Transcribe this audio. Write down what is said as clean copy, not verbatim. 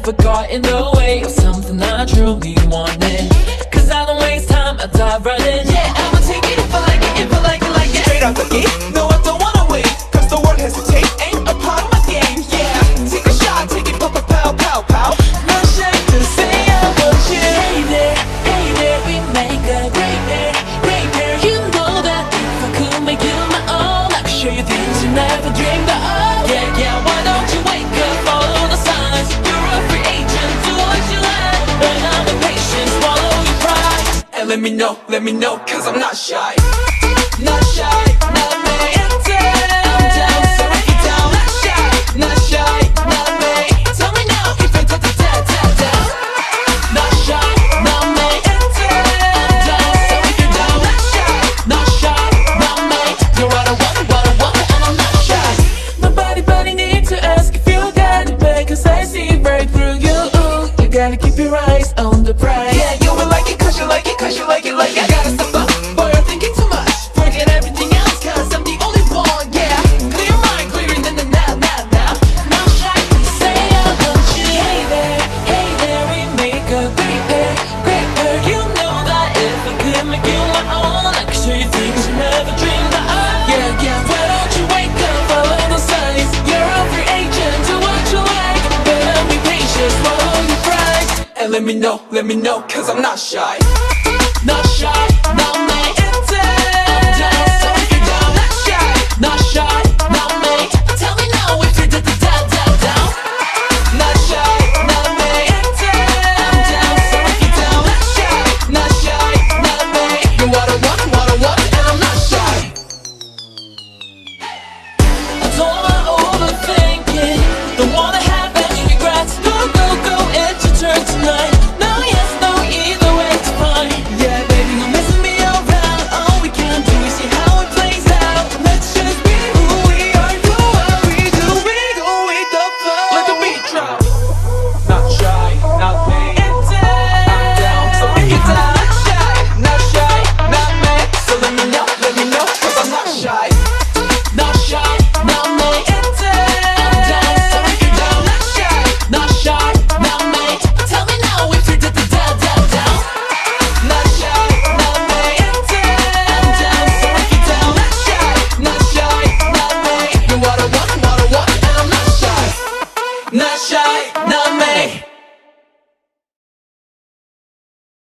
ever got in the way of something I truly wanted. Cause I don't waste time, I dive right in. Yeah, I'ma take it if I like it, if I like it, like it. Straight out the gate, no I don't wanna wait, cause the word hesitate ain't a part of my game. Yeah, take a shot, take it, pow, pow, pow, pow. Not shy to say I want you. Hey there, we make a great pair, great pair. You know that if I could make you my own, I could show you things you never dreamed of. Yeah, why don't you wake up, follow the signs. You're a free agent, do what you like. But I'm impatient, swallow your pride. And let me know, cause I'm not shy. Not shy, not me. I'm down, so if you're down. Not shy, not me. Tell me now if you're down. Not shy, not me. I'm down, so if you're down. Not shy, not me. You're what I want, and I'm not shy. My body needs to ask if you got it back, cause I see right through you. You gotta keep your eyes on the prize. Yeah, you will like it, cause you like it, cause you like it, like it. Gotta step up, boy, you're thinking too much. Forget everything else, cause I'm the only one, yeah. Clear your mind, clearer than the now. Not shy to say I want you. Hey there, we make a great pair, great pair. You know that if I could make you my own, I could show you things you never dreamed of. Yeah, why don't you wake up, follow the signs. You're a free agent, do what you like. Better be patient, swallow your pride. And let me know, cause I'm not shy. Not shy.